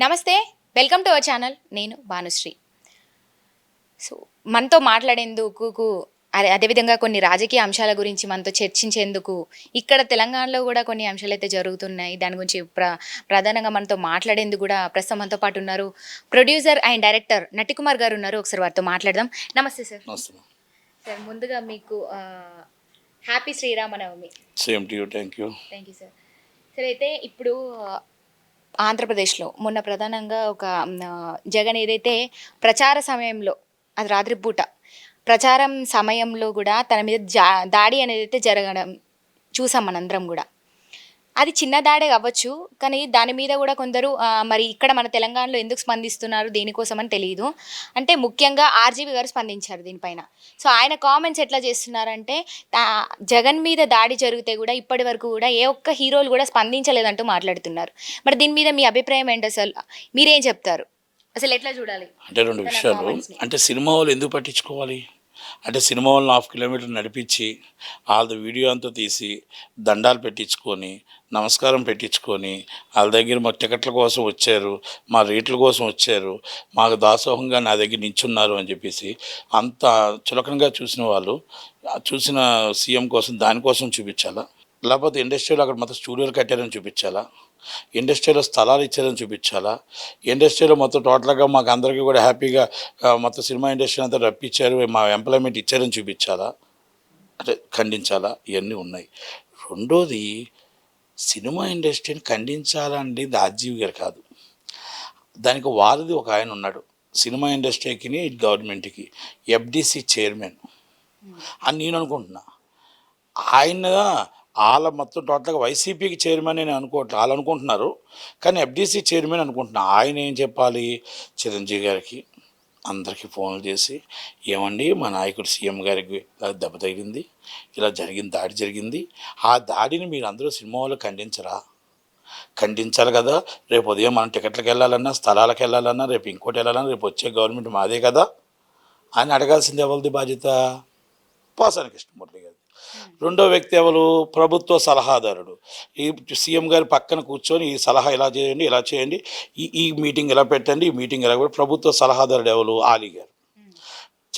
నమస్తే, welcome to our channel. నేను Bhanusri. So మనతో మాట్లాడేందుకు అదేవిధంగా కొన్ని రాజకీయ అంశాల గురించి మనతో చర్చించేందుకు ఇక్కడ తెలంగాణలో కూడా కొన్ని అంశాలు అయితే జరుగుతున్నాయి. దాని గురించి ప్రధానంగా మనతో మాట్లాడేందుకు కూడా ప్రస్తుతం మనతో పాటు ఉన్నారు ప్రొడ్యూసర్ అండ్ డైరెక్టర్ నటికుమార్ గారు ఉన్నారు. ఒకసారి వారితో మాట్లాడదాం. నమస్తే సార్. సార్, ముందుగా మీకు happy Sri Rama Navami. Same to you. Thank you sir. సరే, అయితే ఇప్పుడు ఆంధ్రప్రదేశ్లో మొన్న ప్రధానంగా ఒక జగన్ ఏదైతే ప్రచార సమయంలో, అది రాత్రి పూట ప్రచారం సమయంలో కూడా తన మీద దాడి అనేది అయితే జరగడం చూసాం మనందరం కూడా. అది చిన్న దాడే అవ్వచ్చు, కానీ దాని మీద కూడా కొందరు మరి ఇక్కడ మన తెలంగాణలో ఎందుకు స్పందిస్తున్నారు దేనికోసం అని తెలియదు. అంటే ముఖ్యంగా ఆర్జీవి గారు స్పందించారు దీనిపైన. సో ఆయన కామెంట్స్ ఎట్లా చేస్తున్నారంటే, జగన్ మీద దాడి జరిగితే కూడా ఇప్పటి వరకు కూడా ఏ ఒక్క హీరోలు కూడా స్పందించలేదంటూ మాట్లాడుతున్నారు. మరి దీని మీద మీ అభిప్రాయం ఏంటి? అసలు మీరేం చెప్తారు? అసలు ఎట్లా చూడాలి? అంటే రెండు విషయాలు. అంటే సినిమా వాళ్ళు ఎందుకు పట్టించుకోవాలి? అంటే సినిమా వాళ్ళని 1/2 కిలోమీటర్ నడిపించి వాళ్ళ వీడియో అంతా తీసి దండాలు పెట్టించుకొని నమస్కారం పెట్టించుకొని వాళ్ళ దగ్గర మా టికెట్ల కోసం వచ్చారు, మా రేట్ల కోసం వచ్చారు, మాకు దాసోహంగా నా దగ్గర నించున్నారు అని చెప్పేసి అంత చులకనగా చూసిన వాళ్ళు చూసిన సీఎం కోసం దానికోసం చూపించాలా? లేకపోతే ఇండస్ట్రీలో అక్కడ మొత్తం స్టూడియోలు కట్టారని చూపించాలా? ఇండస్ట్రీలో స్థలాలు ఇచ్చారని చూపించాలా? ఇండస్ట్రీలో మొత్తం టోటల్గా మాకు అందరికీ కూడా హ్యాపీగా మొత్తం సినిమా ఇండస్ట్రీ అంతా రప్పించారు, మా ఎంప్లాయ్మెంట్ ఇచ్చారని చూపించాలా? అంటే ఖండించాలా? ఇవన్నీ ఉన్నాయి. రెండోది, సినిమా ఇండస్ట్రీని ఖండించాలండి రాజీవ్ గారు కాదు, దానికి వారిది ఒక ఆయన ఉన్నాడు సినిమా ఇండస్ట్రీకి గవర్నమెంట్కి, ఎఫ్డిసి చైర్మన్ అని నేను అనుకుంటున్నా. ఆయన వాళ్ళ మొత్తం టోటల్గా వైసీపీకి చైర్మన్ అని వాళ్ళు అనుకుంటున్నారు, కానీ ఎఫ్డీసీ చైర్మన్ అనుకుంటున్నా. ఆయన ఏం చెప్పాలి? చిరంజీవి గారికి అందరికీ ఫోన్లు చేసి, ఏమండి మా నాయకుడు సీఎం గారికి దెబ్బ తగిలింది, ఇలా జరిగింది, దాడి జరిగింది, ఆ దాడిని మీరు అందరూ సినిమా వాళ్ళు ఖండించరా? ఖండించాలి కదా. రేపు ఉదయం మనం టికెట్లకు వెళ్ళాలన్నా, స్థలాలకు వెళ్ళాలన్నా, రేపు ఇంకోటి వెళ్ళాలన్నా, రేపు వచ్చే గవర్నమెంట్ మాదే కదా అని అడగాల్సింది ఎవరిది బాధ్యత? పోసాని కృష్ణమూర్తి గారు. రెండో వ్యక్తి ఎవరు? ప్రభుత్వ సలహాదారుడు. ఈ సీఎం గారి పక్కన కూర్చొని ఈ సలహా ఇలా చేయండి, ఇలా చేయండి, ఈ మీటింగ్ ఇలా పెట్టండి, ఈ మీటింగ్ ఇలా కూడా ప్రభుత్వ సలహాదారుడు ఎవరు? ఆలీ గారు.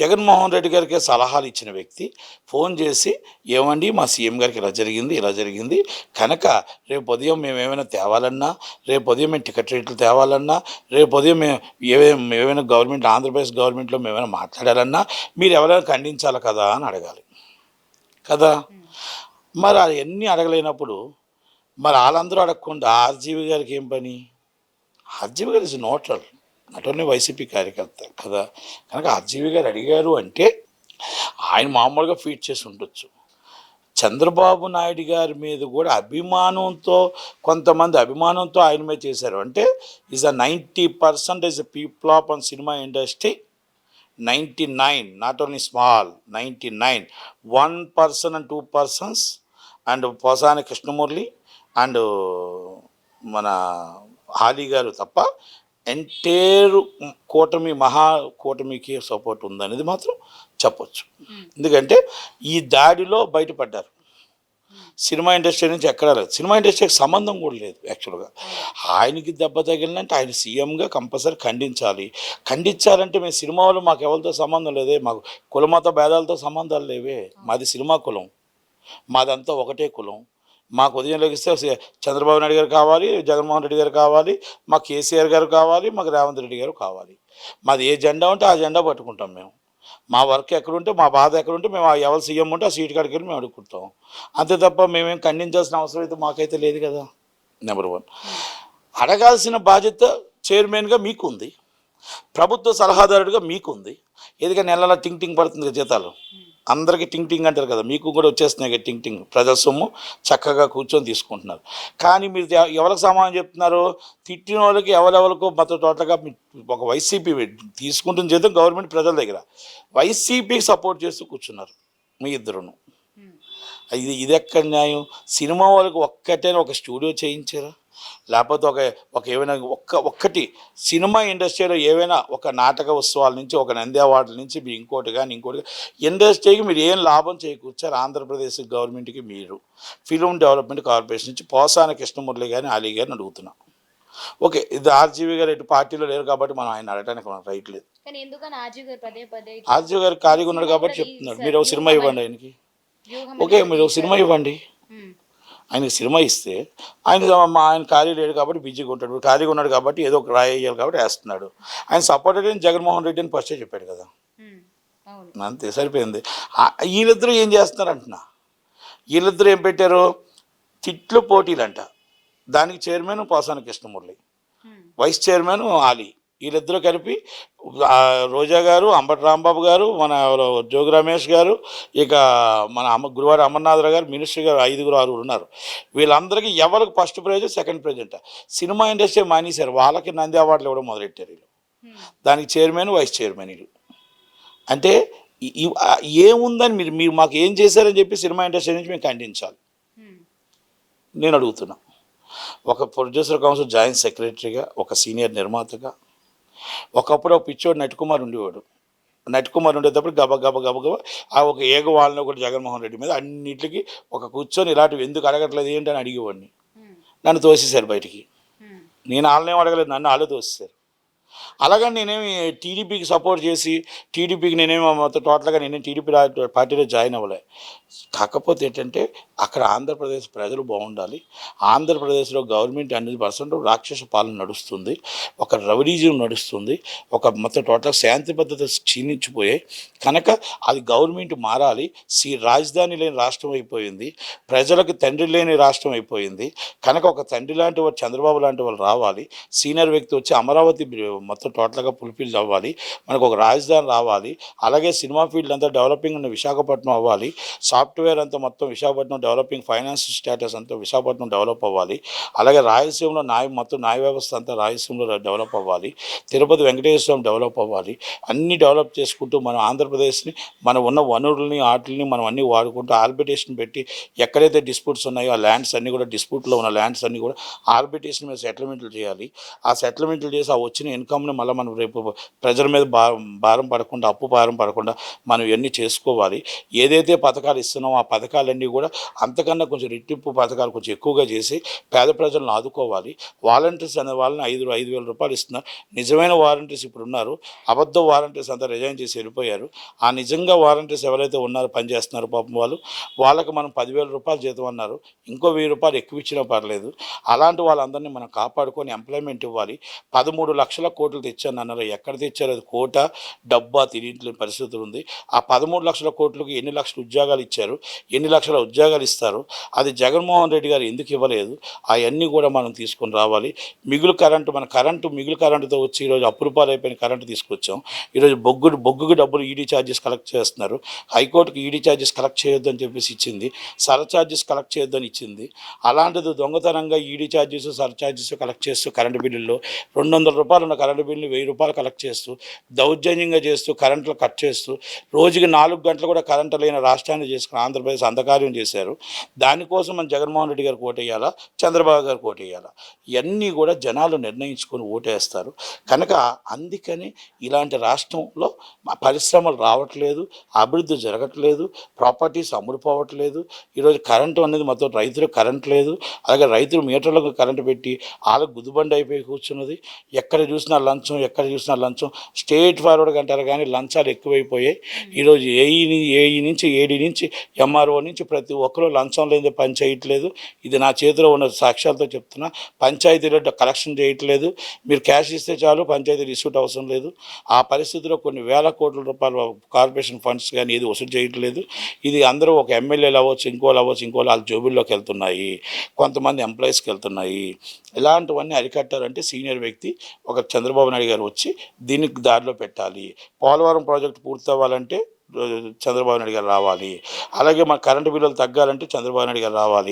జగన్మోహన్ రెడ్డి గారికి సలహాలు ఇచ్చిన వ్యక్తి ఫోన్ చేసి, ఏమండి మా సీఎం గారికి ఇలా జరిగింది, ఇలా జరిగింది కనుక రేపు ఉదయం మేము ఏమైనా తేవాలన్నా, రేపు ఉదయం మేము టికెట్ రేట్లు తేవాలన్నా, రేపు ఉదయం మేము ఏమైనా గవర్నమెంట్ ఆంధ్రప్రదేశ్ గవర్నమెంట్లో మేమైనా మాట్లాడాలన్నా మీరు ఎవరైనా ఖండించాలి కదా అని అడగాలి కదా. మరి అవన్నీ అడగలేనప్పుడు మరి వాళ్ళందరూ అడగకుండా ఆర్జీవి గారికి ఏం పని? ఆర్జీవి గారు is neutral, not only YCP కార్యకర్త కదా. కనుక ఆర్జీవి గారు అడిగారు అంటే ఆయన మామూలుగా ఫీడ్ చేసి ఉండొచ్చు. చంద్రబాబు నాయుడు గారి మీద కూడా అభిమానంతో, కొంతమంది అభిమానంతో ఆయన మీద చేశారు. అంటే is 90% is people of on cinema industry, 99, not only small, 99, 1% and 2% and Posani Krishna Murali and మన ఆలీ గారు తప్ప ఎంటైర్ కూటమి కూటమికి సపోర్ట్ ఉందనేది మాత్రం చెప్పొచ్చు. ఎందుకంటే ఈ దాడిలో బయటపడ్డారు. సినిమా ఇండస్ట్రీ నుంచి ఎక్కడా లేదు, సినిమా ఇండస్ట్రీకి సంబంధం కూడా లేదు యాక్చువల్గా. ఆయనకి దెబ్బ తగిలినంటే ఆయన సీఎంగా కంపల్సరీ ఖండించాలంటే మేము సినిమా వాళ్ళు మాకు ఎవరితో సంబంధం లేదే, మాకు కులమత భేదాలతో సంబంధాలు లేవే, మాది సినిమా కులం, మాదంతా ఒకటే కులం. మాకు ఉదయం లెగిస్తే చంద్రబాబు నాయుడు గారు కావాలి, జగన్మోహన్ రెడ్డి గారు కావాలి, మాకు కేసీఆర్ గారు కావాలి, మాకు రేవంత్ రెడ్డి గారు కావాలి. మాది ఏ జెండా ఉంటే ఆ జెండా పట్టుకుంటాం మేము. మా వర్క్ ఎక్కడుంటే, మా బాధ ఎక్కడుంటే మేము ఎవరు సీఎం ఉంటే ఆ సీటు కాడికి వెళ్ళి మేము అడుగుతాం. అంతే తప్ప మేమేం ఖండించాల్సిన అవసరం అయితే మాకైతే లేదు కదా. నెంబర్ 1, అడగాల్సిన బాధ్యత చైర్మన్గా మీకుంది, ప్రభుత్వ సలహాదారుడిగా మీకుంది. ఎందుకంటే నెలల టింగ్ పడుతుంది కదా జీతాలు, అందరికీ టింగ్ అంటారు కదా, మీకు కూడా వచ్చేస్తున్నాయి కదా టింగ్. ప్రజల సొమ్ము చక్కగా కూర్చొని తీసుకుంటున్నారు. కానీ మీరు ఎవరికి సమాధానం చెప్తున్నారు? తిట్టిన వాళ్ళకి ఎవరెవరికో మొత్తం టోటల్గా ఒక వైసీపీ తీసుకుంటుంది జీతం గవర్నమెంట్ ప్రజల దగ్గర, వైసీపీకి సపోర్ట్ చేస్తూ కూర్చున్నారు మీ ఇద్దరును. ఇది ఎక్కడ న్యాయం? సినిమా వాళ్ళకి ఒక్కటైనా ఒక స్టూడియో చేయించారా? లేకపోతే ఒక ఏమైనా ఒక్కటి సినిమా ఇండస్ట్రీలో ఏవైనా ఒక నాటక ఉత్సవాల నుంచి, ఒక నంది అవార్డుల నుంచి మీరు ఇంకోటి ఇండస్ట్రీకి మీరు ఏం లాభం చేకూర్చారు? ఆంధ్రప్రదేశ్ గవర్నమెంట్కి మీరు ఫిల్మ్ డెవలప్మెంట్ కార్పొరేషన్ నుంచి పోసాని కృష్ణమురళి గారిని, ఆలీ గారిని అడుగుతున్నాం. ఓకే, ఇది ఆర్జీవి గారు ఎటు పార్టీలో లేరు కాబట్టి మనం ఆయన అడగడానికి మనకు రైట్ లేదు. కానీ ఎందుకని ఆర్జీవి గారు పదే పదే ఆర్జీవి గారు ఖాళీగా ఉన్నాడు సినిమా కాబట్టి కూడా చెప్తున్నాడు, మీరు తీశారు, ఒక సినిమా వ్యూహం ఇవ్వండి అని. ఆయనకి. వ్యూహం ఓకే, అని మీరు ఒక సినిమా తీశారు. ఇవ్వండి. ఉమ్, ఆయనకి సినిమా ఇస్తే ఆయన ఖాళీ లేడు కాబట్టి బిజీగా ఉంటాడు, ఖాళీగా ఉన్నాడు కాబట్టి ఏదో ఒక రాయి వేయాలి కాబట్టి వేస్తున్నాడు. ఆయన సపోర్టెడ్ అని జగన్మోహన్ రెడ్డి అని ఫస్టే చెప్పాడు కదా, ఉమ్, అవును. అంతే సరిపోయింది. వీళ్ళిద్దరూ ఏం చేస్తున్నారు అంటున్నా, వీళ్ళిద్దరూ ఏం పెట్టారు, తిట్లు పోటీలంట. దానికి చైర్మన్ పోసాని కృష్ణమురళి, ఉమ్, వైస్ చైర్మన్ ఆలీ, వీళ్ళిద్దరూ కలిపి రోజా గారు, అంబటి రాంబాబు గారు, మన ఎవరో జోగి రమేష్ గారు, ఇక మన గురువాడ అమర్నాథరావు గారు, మినిస్టర్ గారు, 5 6 ఉన్నారు. వీళ్ళందరికీ ఎవరికి ఫస్ట్ ప్రైజ్ సెకండ్ ప్రైజ్ అంట. సినిమా ఇండస్ట్రీ మానేశారు, వాళ్ళకి నంది అవార్డులు ఇవ్వడం మొదలెట్టారు వీళ్ళు. ఉమ్, దానికి చైర్మన్ వైస్ చైర్మన్ వీళ్ళు. అంటే ఏముందని మీరు మాకు ఏం చేశారని చెప్పి సినిమా ఇండస్ట్రీ నుంచి మేము ఖండించాలి. ఉమ్, నేను అడుగుతున్నా, ఒక ప్రొడ్యూసర్ కౌన్సిల్ జాయింట్ సెక్రటరీగా, ఒక సీనియర్ నిర్మాతగా, ఒకప్పుడు ఒక పిచ్చోడు నటికుమార్ ఉండేవాడు. నటికుమార్ ఉండేటప్పుడు గబ గబ గబ గబ ఒక ఏగ వాళ్ళని ఒకటి జగన్మోహన్ రెడ్డి మీద అన్నింటికి ఒక కూర్చొని ఇలాంటివి ఎందుకు అడగట్లేదు ఏంటి అని అడిగేవాడిని. ఉమ్, నన్ను తోసేశారు బయటికి. ఉమ్, నేను వాళ్ళనేం అడగలేదు, నన్ను వాళ్ళే తోసేశారు. అలాగని నేనేమి టీడీపీకి సపోర్ట్ చేసి టీడీపీకి నేనేమి మొత్తం టోటల్గా నేనేం టీడీపీ పార్టీలో జాయిన్ అవ్వలే. కాకపోతే ఏంటంటే అక్కడ ఆంధ్రప్రదేశ్ ప్రజలు బాగుండాలి, ఆంధ్రప్రదేశ్లో గవర్నమెంట్ 100% రాక్షస పాలన నడుస్తుంది, ఒక రౌడీజం నడుస్తుంది, ఒక మొత్తం టోటల్ శాంతి భద్రత క్షీణించిపోయాయి కనుక అది గవర్నమెంట్ మారాలి. రాజధాని లేని రాష్ట్రం అయిపోయింది, ప్రజలకు తండ్రి లేని రాష్ట్రం అయిపోయింది కనుక ఒక తండ్రి లాంటి వాడు చంద్రబాబు లాంటి వాళ్ళు రావాలి, సీనియర్ వ్యక్తి వచ్చి అమరావతి మొత్తం టోటల్గా ఫుల్ఫిల్ అవ్వాలి, మనకు ఒక రాజధాని రావాలి, అలాగే సినిమా ఫీల్డ్ అంతా డెవలపింగ్ ఉన్న విశాఖపట్నం అవ్వాలి, సాఫ్ట్వేర్ అంతా మొత్తం విశాఖపట్నం డెవలపింగ్, ఫైనాన్స్ స్టేటస్ అంతా విశాఖపట్నం డెవలప్ అవ్వాలి, అలాగే రాయలసీమలో మొత్తం న్యాయ వ్యవస్థ అంతా రాయలసీమలో డెవలప్ అవ్వాలి, తిరుపతి వెంకటేశ్వర స్వామి డెవలప్ అవ్వాలి. అన్నీ డెవలప్ చేసుకుంటూ మన ఆంధ్రప్రదేశ్ని మన ఉన్న వనరుల్ని ఆటల్ని మనం అన్నీ వాడుకుంటూ ఆర్బిటేషన్ పెట్టి ఎక్కడైతే డిస్ప్యూట్స్ ఉన్నాయో ఆ ల్యాండ్స్ అన్నీ కూడా డిస్ప్యూట్లో ఉన్న ల్యాండ్స్ అన్నీ కూడా ఆర్బిటేషన్ మీద సెటిల్మెంట్లు చేయాలి. ఆ సెటిల్మెంట్లు చేసి ఆ వచ్చిన ఇన్కమ్ని మళ్ళీ మనం రేపు ప్రజల మీద భారం పడకుండా, అప్పు భారం పడకుండా మనం ఇవన్నీ చేసుకోవాలి. ఏదైతే పథకాలు ఇస్తున్నామో ఆ పథకాలన్నీ కూడా అంతకన్నా కొంచెం రెట్టింపు పథకాలు కొంచెం ఎక్కువగా చేసి పేద ప్రజలను ఆదుకోవాలి. వాలంటీర్స్ అనే వాళ్ళని 5,000 రూపాయలు ఇస్తున్నారు. నిజమైన వాలంటీర్స్ ఇప్పుడు ఉన్నారు, అబద్ధ వాలంటీర్స్ అంతా రిజైన్ చేసి వెళ్ళిపోయారు. ఆ నిజంగా వాలంటీర్స్ ఎవరైతే ఉన్నారో పనిచేస్తున్నారు పాపం వాళ్ళకి మనం 10,000 రూపాయలు జీతం అన్నారు, ఇంకో 1,000 రూపాయలు ఎక్కువ ఇచ్చినా పర్లేదు. అలాంటి వాళ్ళందరినీ మనం కాపాడుకొని ఎంప్లాయ్మెంట్ ఇవ్వాలి. 13 లక్షల కోట్లు తెచ్చాను అన్నారు, ఎక్కడ తెచ్చారు? అది కోట డబ్బా తిరిగిన పరిస్థితులు ఉంది. ఆ 13 లక్షల కోట్లకు ఎన్ని లక్షల ఉద్యోగాలు ఇచ్చారు, ఎన్ని లక్షల ఉద్యోగాలు ఇస్తారు, అది జగన్మోహన్ రెడ్డి గారు ఎందుకు ఇవ్వలేదు? అవన్నీ కూడా మనం తీసుకొని రావాలి. మిగులు కరెంటుతో వచ్చి ఈరోజు అప్రూపాలు అయిపోయిన కరెంటు తీసుకొచ్చాం. ఈరోజు బొగ్గుకు డబ్బులు ఈడీ ఛార్జెస్ కలెక్ట్ చేస్తున్నారు. హైకోర్టుకి ఈడీ ఛార్జెస్ కలెక్ట్ చేయొద్దని చెప్పేసి ఇచ్చింది, సర్ ఛార్జెస్ కలెక్ట్ చేయొద్దని ఇచ్చింది. అలాంటిది దొంగతనంగా ED charges sir charges collect చేస్తూ కరెంటు బిల్లుల్లో 200 రూపాయలు ఉన్న కరెంటు బిల్లుని 1,000 రూపాయలు కలెక్ట్ చేస్తూ దౌర్జన్యంగా చేస్తూ కరెంట్లు కట్ చేస్తూ రోజుకి 4 గంటలు కూడా కరెంటు లేని రాష్ట్రాన్ని చేసుకుని ఆంధ్రప్రదేశ్ అంధకార్యం చేశారు. దానికోసం మన జగన్మోహన్ రెడ్డి గారికి ఓటేయాలా, చంద్రబాబు గారికి ఓటేయాలా? ఇవన్నీ కూడా జనాలు నిర్ణయించుకొని ఓటేస్తారు కనుక అందుకని ఇలాంటి రాష్ట్రంలో పరిశ్రమలు రావట్లేదు, అభివృద్ధి జరగట్లేదు, ప్రాపర్టీస్ అమ్ముడుపోవట్లేదు. ఈరోజు కరెంటు అనేది మొత్తం రైతులకు కరెంట్ లేదు, అలాగే రైతులు మీటర్లకు కరెంటు పెట్టి వాళ్ళకు గుద్దుబండి అయిపోయి కూర్చున్నది. ఎక్కడ చూసినా లంచం స్టేట్ ఫార్వర్డ్గా అంటారు కానీ లంచాలు ఎక్కువైపోయాయి. ఈరోజు ఏఈ నుంచి ఏడీ నుంచి ఎంఆర్ఓ నుంచి ప్రతి ఒక్కరూ లంచం లేని పని చేయట్లేదు. ఇది నా చేతిలో ఉన్న సాక్ష్యాలతో చెప్తున్నా. పంచాయతీలో కలెక్షన్ చేయట్లేదు, మీరు క్యాష్ ఇస్తే చాలు, పంచాయతీ రిసీట్ అవసరం లేదు. ఆ పరిస్థితిలో కొన్ని వేల కోట్ల రూపాయలు కార్పొరేషన్ ఫండ్స్ కానీ ఏది వసూలు చేయట్లేదు. ఇది అందరూ ఒక ఎమ్మెల్యేలు అవ్వచ్చు, ఇంకోళ్ళు వాళ్ళ జోబుల్లోకి వెళ్తున్నాయి, కొంతమంది ఎంప్లాయీస్కి వెళ్తున్నాయి. ఇలాంటివన్నీ అరికట్టారంటే సీనియర్ వ్యక్తి ఒక చంద్రబాబు నాయుడు గారు వచ్చి దీనికి దారిలో పెట్టాలి. పోలవరం ప్రాజెక్టు పూర్తవ్వాలంటే చంద్రబాబు నాయుడు గారు రావాలి, అలాగే మన కరెంటు బిల్లులు తగ్గాలంటే చంద్రబాబు నాయుడు గారు రావాలి.